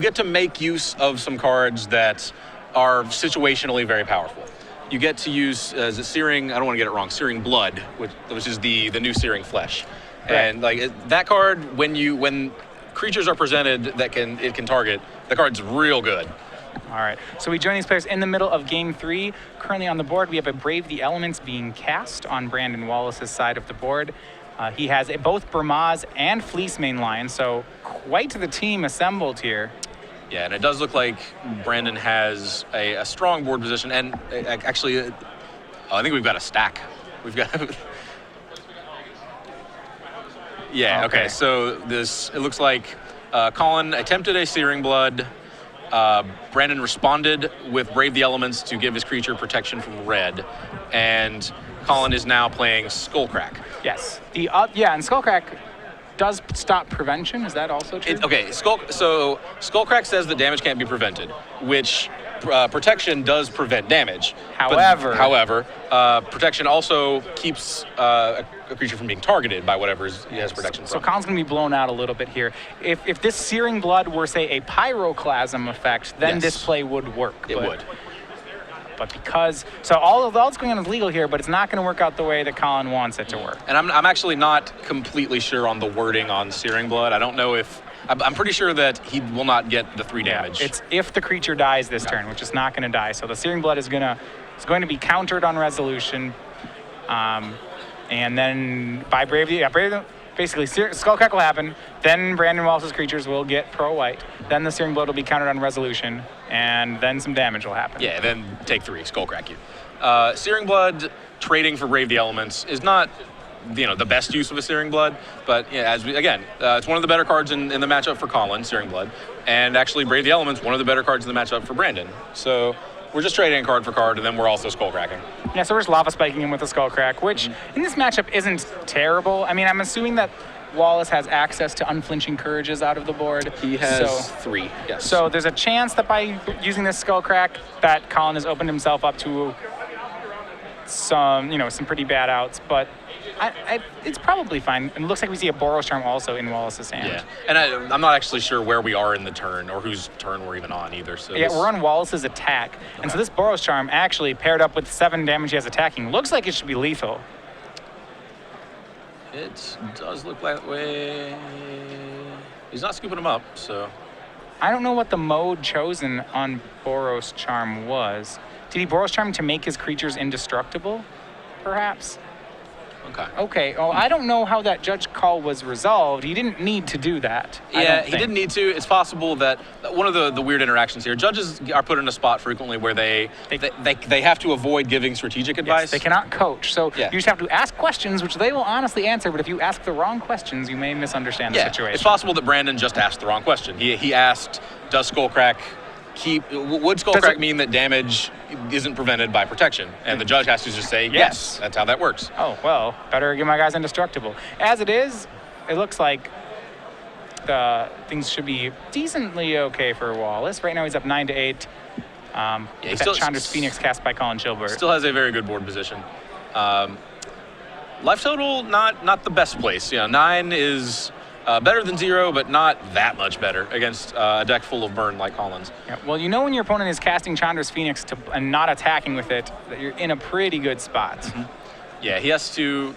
You get to make use of some cards that are situationally very powerful. You get to use Searing, I don't want to get it wrong, Searing Blood, which is the new Searing Flesh. Right. And that card, when creatures are presented that it can target, the card's real good. All right, so we join these players in the middle of Game 3. Currently on the board, we have a Brave the Elements being cast on Brandon Wallace's side of the board. He has both Bramaz and Fleece main line, so quite the team assembled here. Yeah, and it does look like Brandon has a strong board position, and actually, I think we've got a stack. We've got... Yeah, okay, so it looks like Colin attempted a Searing Blood. Brandon responded with Brave the Elements to give his creature protection from red, and Colin is now playing Skullcrack. Yes, and Skullcrack does stop prevention. Is that also true? So Skullcrack says that damage can't be prevented, which protection does prevent damage. However, protection also keeps a creature from being targeted by whatever he has protection from. So Colin's going to be blown out a little bit here. If this Searing Blood were, say, a Pyroclasm effect, then this play would work. It would. But all that's going on is legal here, but it's not going to work out the way that Colin wants it to work. And I'm actually not completely sure on the wording on Searing Blood. I don't know if... I'm pretty sure that he will not get the 3 damage. It's if the creature dies this turn, which is not going to die. So the Searing Blood is going to be countered on resolution. And then by basically Skullcrack will happen. Then Brandon Wallace's creatures will get pro-white. Then the Searing Blood will be countered on resolution. And then some damage will happen. Yeah, then take 3, Skullcrack you. Searing Blood, trading for Brave the Elements is not, the best use of a Searing Blood, but it's one of the better cards in the matchup for Colin, Searing Blood, and actually Brave the Elements, one of the better cards in the matchup for Brandon. So we're just trading card for card, and then we're also Skullcracking. Yeah, so we're just Lava Spiking him with a Skullcrack, which in this matchup isn't terrible. I mean, I'm assuming that Wallace has access to Unflinching Courages out of the board. He has 3, yes. So there's a chance that by using this Skullcrack, that Colin has opened himself up to some pretty bad outs, but it's probably fine. And it looks like we see a Boros Charm also in Wallace's hand. Yeah, and I'm not actually sure where we are in the turn or whose turn we're even on either. So yeah, we're on Wallace's attack, and so this Boros Charm actually paired up with 7 damage he has attacking looks like it should be lethal. It does look that way. He's not scooping him up, so. I don't know what the mode chosen on Boros Charm was. Did he Boros Charm to make his creatures indestructible, perhaps? Okay. Oh, I don't know how that judge call was resolved. He didn't need to do that. Yeah, he didn't need to. It's possible that one of the weird interactions here, judges are put in a spot frequently where they have to avoid giving strategic advice. Yes, they cannot coach. So you just have to ask questions, which they will honestly answer. But if you ask the wrong questions, you may misunderstand the situation. It's possible that Brandon just asked the wrong question. He asked, does Skullcrack would Skullcrack mean that damage isn't prevented by protection? And the judge has to just say, yes, that's how that works. Oh, well, better give my guys indestructible. As it is, it looks like things should be decently okay for Wallace. Right now he's up 9-8. Chandra's Phoenix cast by Colin Chilbert. Still has a very good board position. Life total, not the best place. 9 is... better than 0, but not that much better against a deck full of burn like Colin's. Yeah, well, when your opponent is casting Chandra's Phoenix and not attacking with it, that you're in a pretty good spot. Yeah, he has to...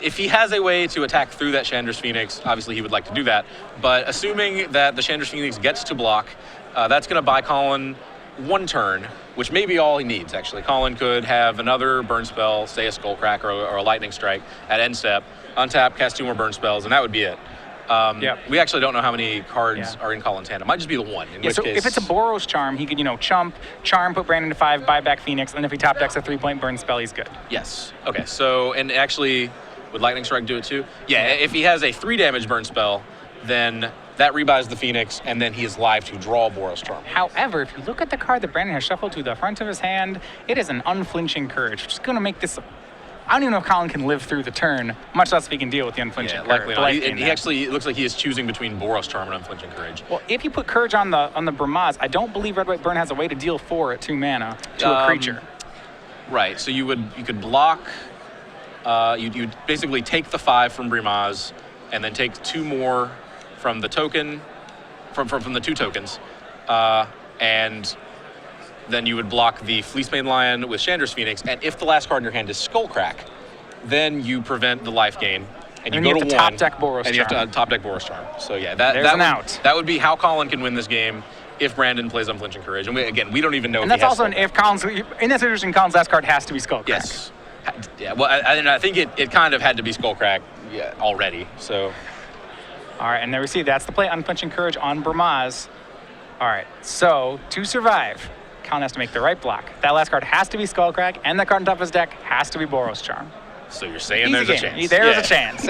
if he has a way to attack through that Chandra's Phoenix, obviously he would like to do that. But assuming that the Chandra's Phoenix gets to block, that's going to buy Colin 1 turn, which may be all he needs, actually. Colin could have another burn spell, say a Skullcrack or a Lightning Strike at end step, untap, cast 2 more burn spells, and that would be it. We actually don't know how many cards are in Colin's hand. It might just be the 1, in which so case... if it's a Boros Charm, he could, Charm, put Brandon to 5, buy back Phoenix, and if he top decks a 3-point burn spell, he's good. Yes. Okay, so, and actually, would Lightning Strike do it too? Yeah, if he has a 3 damage burn spell, then that rebuys the Phoenix, and then he is live to draw Boros Charm. However, if you look at the card that Brandon has shuffled to the front of his hand, it is an Unflinching Courage, which is going to make this... I don't even know if Colin can live through the turn, much less if he can deal with the Unflinching Courage. Likely not. He actually, it looks like he is choosing between Boros Charm and Unflinching Courage. Well, if you put Courage on the Bramaz, I don't believe Red White Burn has a way to deal 4 at 2 mana to a creature. Right. So you could block. You'd basically take the 5 from Bramaz, and then take 2 more from the token, from the 2 tokens, and then you would block the Fleecemane Lion with Chandra's Phoenix, and if the last card in your hand is Skullcrack, then you prevent the life gain, and you go to 1, top deck Boros and you have to Charm. top deck Boros Charm. So yeah, that would be how Colin can win this game if Brandon plays Unflinching Courage. And we don't even know. And if that's he has also if Colin's in that situation, Colin's last card has to be Skullcrack. Yes. Yeah. Well, I think it kind of had to be Skullcrack already. So. All right, and there we see that's the play, Unflinching Courage on Bramaz. All right, so to survive, Colin has to make the right block. That last card has to be Skullcrack, and the card on top of his deck has to be Boros Charm. So you're saying Easy there's game. a chance? There's a chance.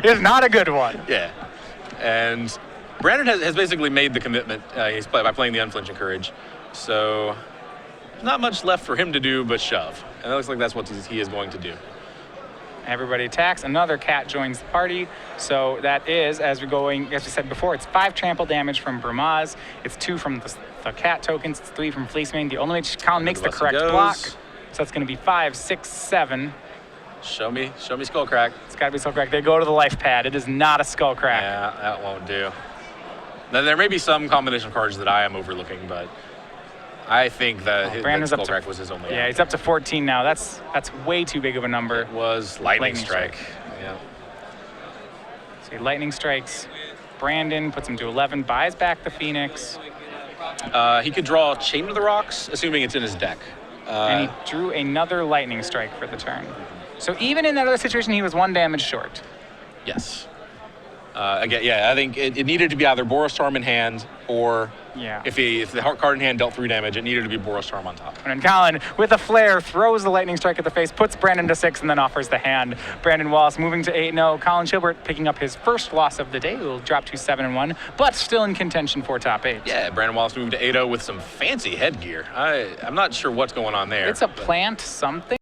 It's not a good one. Yeah. And Brandon has basically made the commitment by playing the Unflinching Courage. So not much left for him to do but shove. And it looks like that's what he is going to do. Everybody attacks. Another cat joins the party. So that is, as we said before, it's 5 trample damage from Bramaz. It's 2 from the cat tokens. It's 3 from Fleecemane. The only way Colin makes the correct block. So that's going to be 5, 6, 7. Show me Skullcrack. It's got to be Skullcrack. They go to the life pad. It is not a Skullcrack. Yeah, that won't do. Now, there may be some combination of cards that I am overlooking, but I think that Skullcrack was his only. Yeah, he's up to 14 now. That's way too big of a number. It was Lightning Strike. Yeah. So he Lightning Strikes Brandon, puts him to 11, buys back the Phoenix. He could draw Chain of the Rocks, assuming it's in his deck. And he drew another Lightning Strike for the turn. So even in that other situation, he was 1 damage short. Yes. Again, yeah, I think it needed to be either Boros Charm in hand, or if the card in hand dealt 3 damage, it needed to be Boros Charm on top. And then Colin, with a flare, throws the Lightning Strike at the face, puts Brandon to 6, and then offers the hand. Brandon Wallace moving to 8-0. Colin Chilbert picking up his first loss of the day. Will drop to 7-1, but still in contention for top 8. Yeah, Brandon Wallace moved to 8-0 with some fancy headgear. I'm not sure what's going on there. It's a plant something.